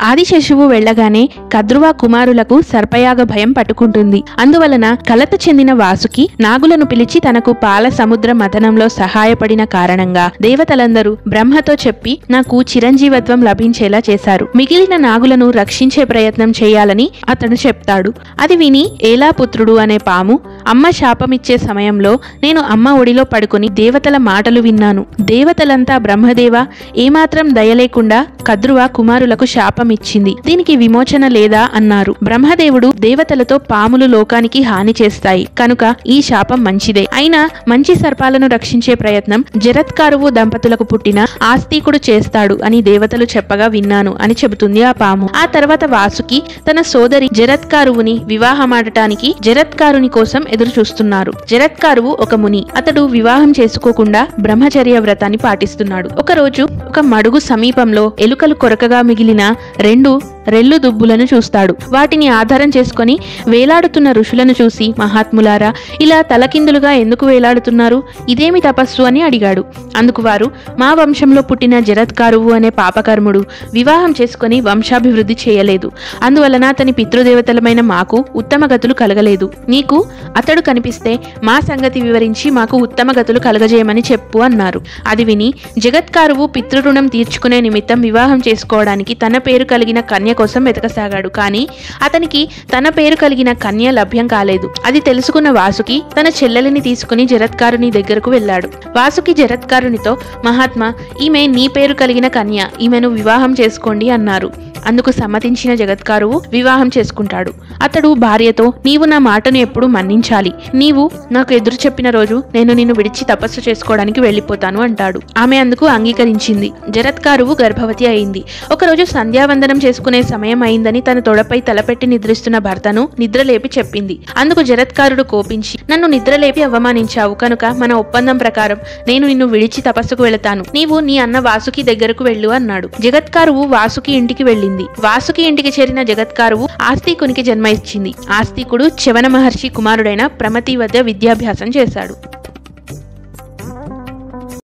ఆదిశేషువు వెళ్లగానే కద్రువ కుమారులకు సర్పయాగ భయం పట్టుకుంటుంది. అందువలన కలత చెందిన వాసుకి నాగులను పిలిచి తనకు పాల సముద్ర మథనంలో సహాయపడిన కారణంగా దేవతలందరూ బ్రహ్మతో చెప్పి నాకు చిరంజీవత్వం లభించేలా చేశారు. మిగిలిన నాగులను రక్షించే ప్రయత్నం చేయాలని అతడు చెప్తాడు. అది విని ఏలాపుత్రుడు అనే పాము, అమ్మ శాపమిచ్చే సమయంలో నేను అమ్మ ఒడిలో పడుకుని దేవతల మాటలు విన్నాను. దేవతలంతా బ్రహ్మదేవ ఏమాత్రం దయలేకుండా కద్రువ కుమారులకు శాపమిచ్చింది, దీనికి విమోచన లేదా అన్నారు. బ్రహ్మదేవుడు దేవతలతో పాములు లోకానికి హాని చేస్తాయి కనుక ఈ శాపం మంచిదే, అయినా మంచి సర్పాలను రక్షించే ప్రయత్నం జరత్కారువు దంపతులకు పుట్టిన ఆస్తికుడు చేస్తాడు అని దేవతలు చెప్పగా విన్నాను అని చెబుతుంది ఆ పాము. ఆ తర్వాత వాసుకి తన సోదరి జరత్కారువుని వివాహమాడటానికి జరత్కారుని కోసం ఎదురు చూస్తున్నారు. జరత్కారువు ఒక ముని. అతడు వివాహం చేసుకోకుండా బ్రహ్మచర్య వ్రతాన్ని పాటిస్తున్నాడు. ఒకరోజు ఒక మడుగు సమీపంలో ఎలుకలు కొరకగా మిగిలిన 2 రెల్లు దుబ్బులను చూస్తాడు. వాటిని ఆధారం చేసుకొని వేలాడుతున్న ఋషులను చూసి, మహాత్ములారా ఇలా తలకిందులుగా ఎందుకు వేలాడుతున్నారు, ఇదేమి తపస్సు అని అడిగాడు. అందుకు వారు, మా వంశంలో పుట్టిన జరత్కారువు అనే పాపకర్ముడు వివాహం చేసుకుని వంశాభివృద్ధి చేయలేదు, అందువలన అతని పితృదేవతలమైన మాకు ఉత్తమ గతులు కలగలేదు. నీకు అతడు కనిపిస్తే మా సంగతి వివరించి మాకు ఉత్తమ గతులు కలగజేయమని చెప్పు అన్నారు. అది విని జగత్కారువు పితృరుణం తీర్చుకునే నిమిత్తం వివాహం చేసుకోవడానికి తన పేరు కలిగిన కన్య కోసం వెతకసాగాడు. కానీ అతనికి తన పేరు కలిగిన కన్య లభ్యం కాలేదు. అది తెలుసుకున్న వాసుకి తన చెల్లెలిని తీసుకుని జరత్కారుని దగ్గరకు వెళ్ళాడు. వాసుకి జరత్కారునితో, మహాత్మా ఈమె నీ పేరు కలిగిన కన్య, ఈమెను వివాహం చేసుకోండి అన్నారు. అందుకు సమ్మతించిన జగత్కారువు వివాహం చేసుకుంటాడు. అతడు భార్యతో, నీవు నా మాటను ఎప్పుడు మన్నించాలి, నీవు నాకు ఎదురు చెప్పిన రోజు నేను నిన్ను విడిచి తపస్సు చేసుకోవడానికి వెళ్లిపోతాను అంటాడు. ఆమె అందుకు అంగీకరించింది. జరత్కారువు గర్భవతి అయింది. ఒకరోజు సంధ్యావందనం చేసుకునే సమయం అయిందని తన తొడపై తలపెట్టి నిద్రిస్తున్న భర్తను నిద్రలేపి చెప్పింది. అందుకు జరత్కారుడు కోపించి, నన్ను నిద్రలేపి అవమానించావు కనుక మన ఒప్పందం ప్రకారం నేను నిన్ను విడిచి తపస్సుకు వెళతాను, నీవు నీ అన్న వాసుకి దగ్గరకు వెళ్ళు అన్నాడు. జగత్కారువు వాసుకి ఇంటికి వెళ్ళింది. వాసుకి ఇంటికి చేరిన జగత్కారువు ఆస్తికునికి జన్మ ఇచ్చింది. ఆస్తికుడు చ్యవన మహర్షి కుమారుడైన ప్రమతి వద్ద విద్యాభ్యాసం చేశాడు.